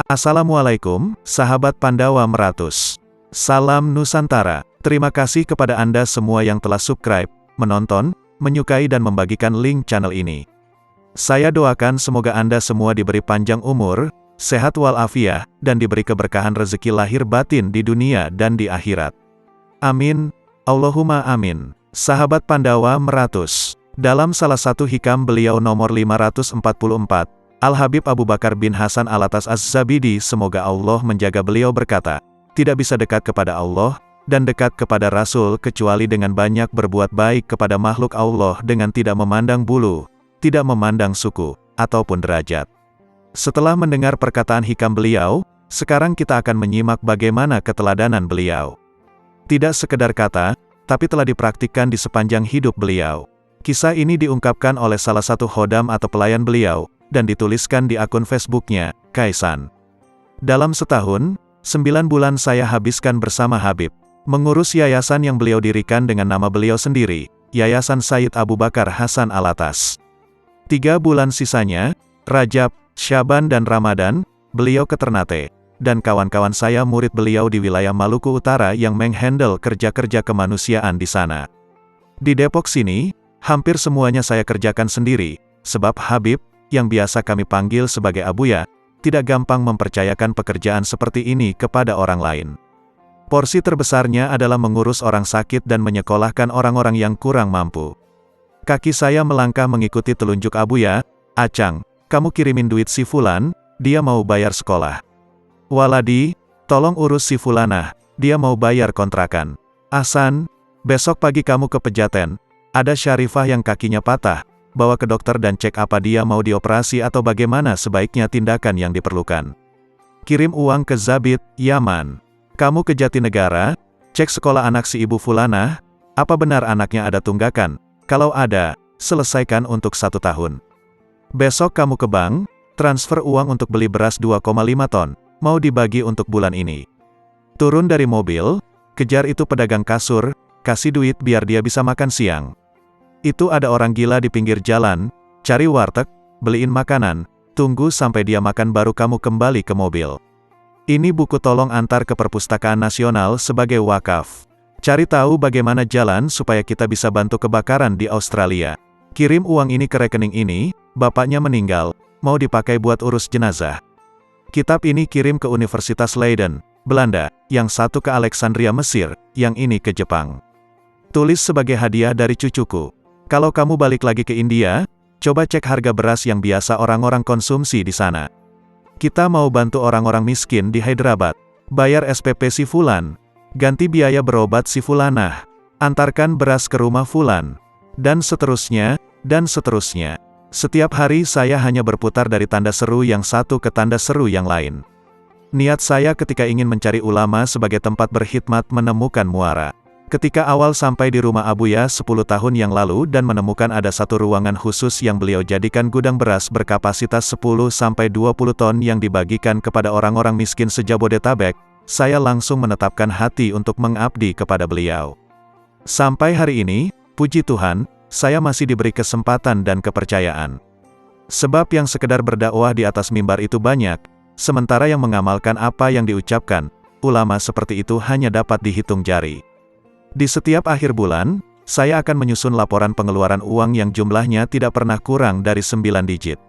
Assalamualaikum, sahabat Pandawa Meratus. Salam Nusantara. Terima kasih kepada Anda semua yang telah subscribe, menonton, menyukai dan membagikan link channel ini. Saya doakan semoga Anda semua diberi panjang umur, sehat walafiat, dan diberi keberkahan rezeki lahir batin di dunia dan di akhirat. Amin. Allahumma amin. Sahabat Pandawa Meratus. Dalam salah satu hikam beliau nomor 544, Al-Habib Abu Bakar bin Hasan Alatas Az-Zabidi, semoga Allah menjaga beliau, berkata, tidak bisa dekat kepada Allah, dan dekat kepada Rasul kecuali dengan banyak berbuat baik kepada makhluk Allah dengan tidak memandang bulu, tidak memandang suku, ataupun derajat. Setelah mendengar perkataan hikam beliau, sekarang kita akan menyimak bagaimana keteladanan beliau. Tidak sekedar kata, tapi telah dipraktikkan di sepanjang hidup beliau. Kisah ini diungkapkan oleh salah satu khodam atau pelayan beliau, dan dituliskan di akun Facebooknya, Kaisan. Dalam setahun, 9 bulan saya habiskan bersama Habib, mengurus yayasan yang beliau dirikan dengan nama beliau sendiri, Yayasan Sayyid Abu Bakar Hasan Alatas. 3 bulan sisanya, Rajab, Syaban dan Ramadan, beliau ke Ternate, dan kawan-kawan saya murid beliau di wilayah Maluku Utara yang menghandle kerja-kerja kemanusiaan di sana. Di Depok sini, hampir semuanya saya kerjakan sendiri, sebab Habib, yang biasa kami panggil sebagai Abuya, tidak gampang mempercayakan pekerjaan seperti ini kepada orang lain. Porsi terbesarnya adalah mengurus orang sakit dan menyekolahkan orang-orang yang kurang mampu. Kaki saya melangkah mengikuti telunjuk Abuya, Acang, kamu kirimin duit si Fulan, dia mau bayar sekolah. Waladi, tolong urus si Fulanah, dia mau bayar kontrakan. Ahsan, besok pagi kamu ke Pejaten, ada Syarifah yang kakinya patah, bawa ke dokter dan cek apa dia mau dioperasi atau bagaimana sebaiknya tindakan yang diperlukan. Kirim uang ke Zabit, Yaman. Kamu ke Jatinegara, cek sekolah anak si Ibu Fulanah, apa benar anaknya ada tunggakan, kalau ada, selesaikan untuk 1 tahun. Besok kamu ke bank, transfer uang untuk beli beras 2,5 ton, mau dibagi untuk bulan ini. Turun dari mobil, kejar itu pedagang kasur, kasih duit biar dia bisa makan siang. Itu ada orang gila di pinggir jalan, cari warteg, beliin makanan, tunggu sampai dia makan baru kamu kembali ke mobil. Ini buku tolong antar ke Perpustakaan Nasional sebagai wakaf. Cari tahu bagaimana jalan supaya kita bisa bantu kebakaran di Australia. Kirim uang ini ke rekening ini, bapaknya meninggal, mau dipakai buat urus jenazah. Kitab ini kirim ke Universitas Leiden, Belanda, yang satu ke Alexandria Mesir, yang ini ke Jepang. Tulis sebagai hadiah dari cucuku. Kalau kamu balik lagi ke India, coba cek harga beras yang biasa orang-orang konsumsi di sana. Kita mau bantu orang-orang miskin di Hyderabad. Bayar SPP si Fulan. Ganti biaya berobat si Fulanah. Antarkan beras ke rumah Fulan. Dan seterusnya, dan seterusnya. Setiap hari saya hanya berputar dari tanda seru yang satu ke tanda seru yang lain. Niat saya ketika ingin mencari ulama sebagai tempat berkhidmat menemukan muara. Ketika awal sampai di rumah Abuya 10 tahun yang lalu dan menemukan ada satu ruangan khusus yang beliau jadikan gudang beras berkapasitas 10-20 ton yang dibagikan kepada orang-orang miskin se-Jabodetabek, saya langsung menetapkan hati untuk mengabdi kepada beliau. Sampai hari ini, puji Tuhan, saya masih diberi kesempatan dan kepercayaan. Sebab yang sekedar berdakwah di atas mimbar itu banyak, sementara yang mengamalkan apa yang diucapkan, ulama seperti itu hanya dapat dihitung jari. Di setiap akhir bulan, saya akan menyusun laporan pengeluaran uang yang jumlahnya tidak pernah kurang dari 9 digit.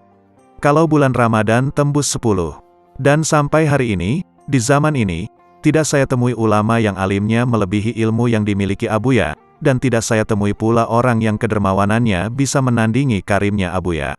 Kalau bulan Ramadan tembus 10. Dan sampai hari ini, di zaman ini, tidak saya temui ulama yang alimnya melebihi ilmu yang dimiliki Abuya, dan tidak saya temui pula orang yang kedermawanannya bisa menandingi karimnya Abuya.